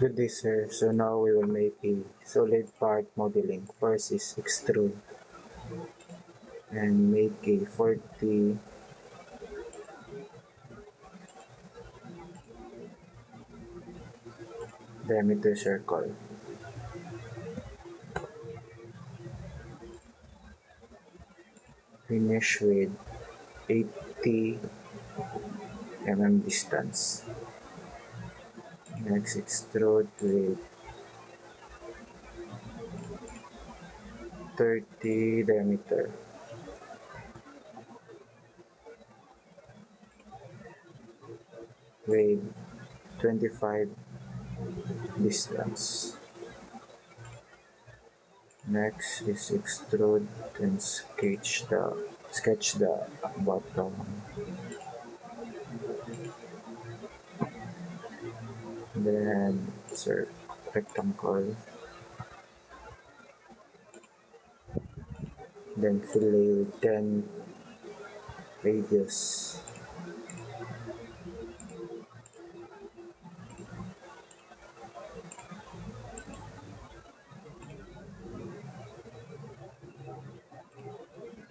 Good day, sir. So now we will make a solid part modeling. First is extrude and make a 40 diameter circle. Finish with 80 distance. Next extrude with 30 diameter with 25 distance. Next is extrude and sketch the bottom. Then insert rectangle. Then fillet with 10 radius.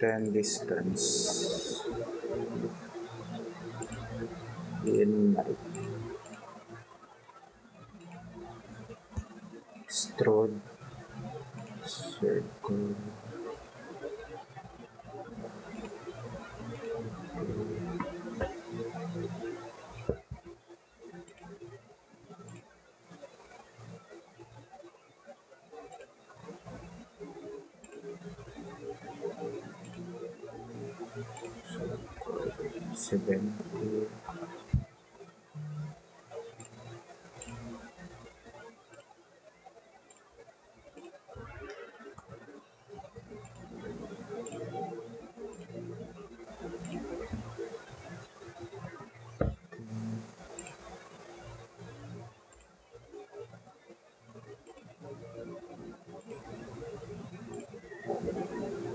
Then distance in strode circle. Circle 70.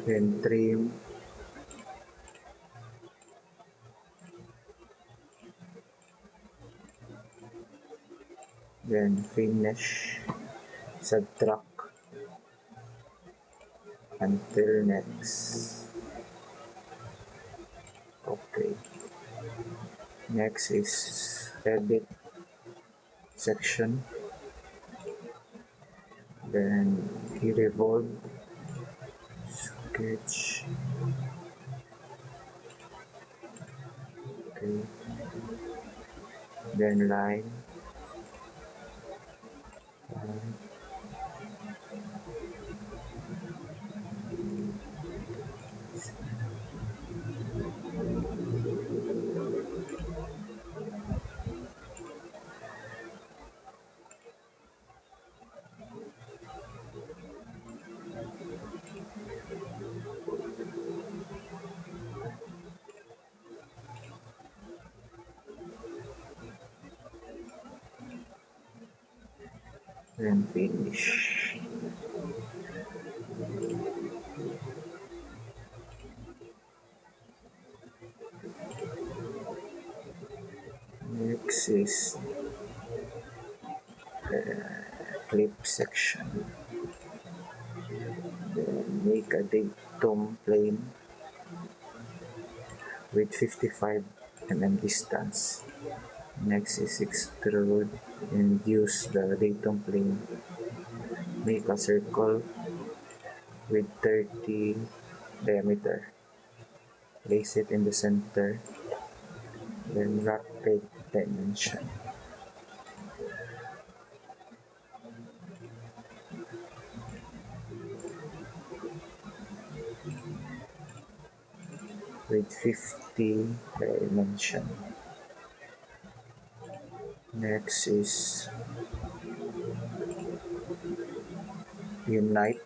Then trim. Then finish. Subtract until next. Okay. Next is edit section. Then revolve. Sketch. Okay. Then line. Then finish. Next is clip section. Then make a datum plane with 55 distance. Next is extrude and use the datum plane. Make a circle with 30 diameter. Place it in the center. Then rapid dimension. With 50 dimension. Next is unite,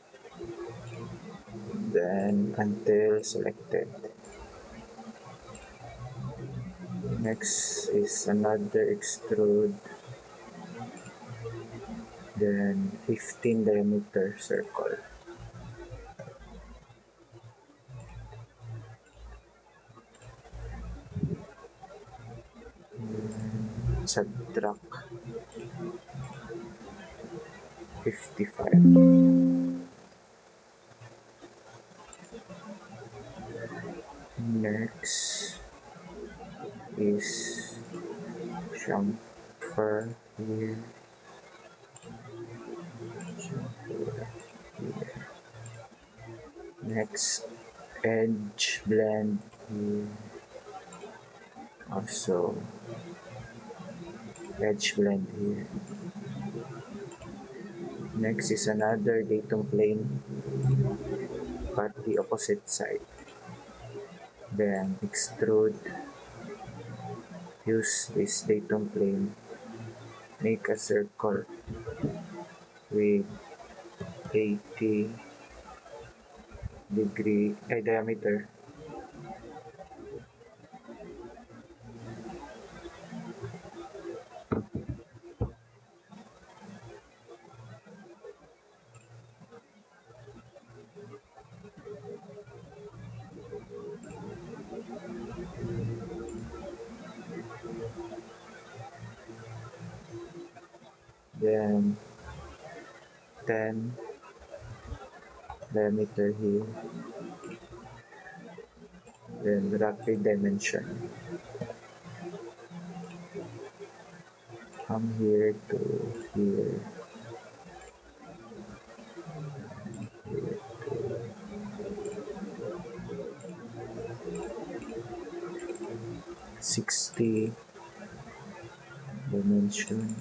then until selected. Next is another extrude, then 15 diameter circle. Subtract 55. Next is chamfer here. Next, edge blend here. Also, edge blend here. Next is another datum plane, but the opposite side. Then extrude, use this datum plane, make a circle with 80-degree diameter. Then 10 diameter here. Then rapid dimension. From here to here. 60 dimension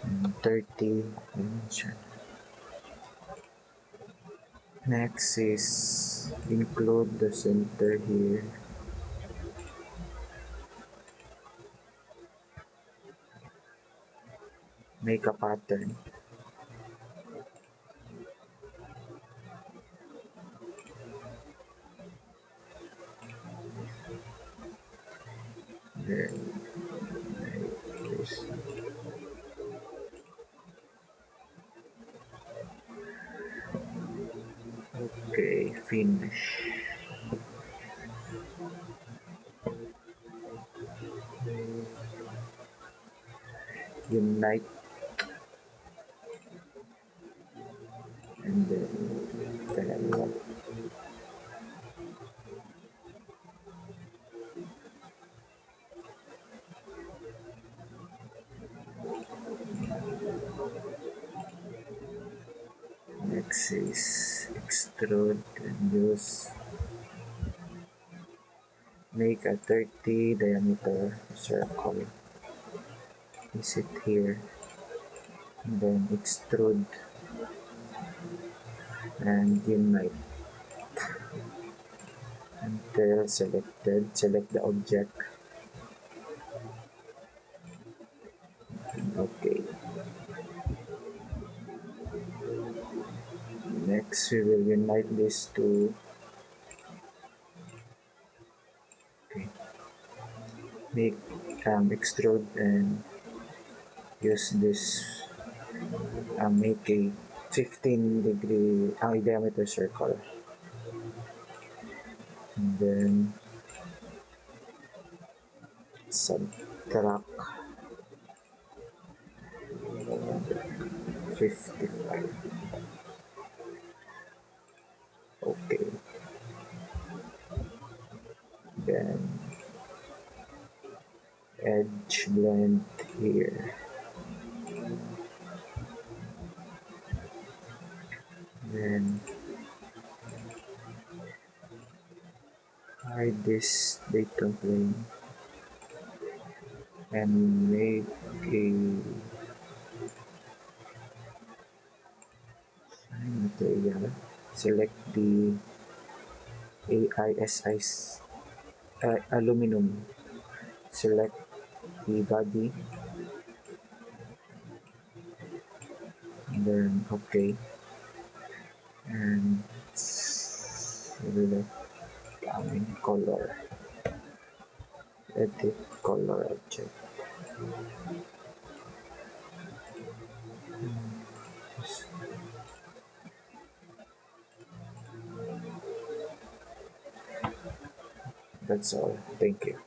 and 30 dimension. Next is include the center here. Make a pattern. Then make this. Okay, finish. Unite and then next is extrude and use make a 30 diameter circle. Is it here? And then extrude and unite until selected. Select the object. Okay. Next, we will unite these two. Okay. Make extrude and use this. Make a 15-degree diameter circle. And then subtract 55. Okay. Then edge blend here. Then hide this datum plane and make a material. Select the AISI aluminum. Select the body and then okay, and select color, edit color object. That's all. Thank you.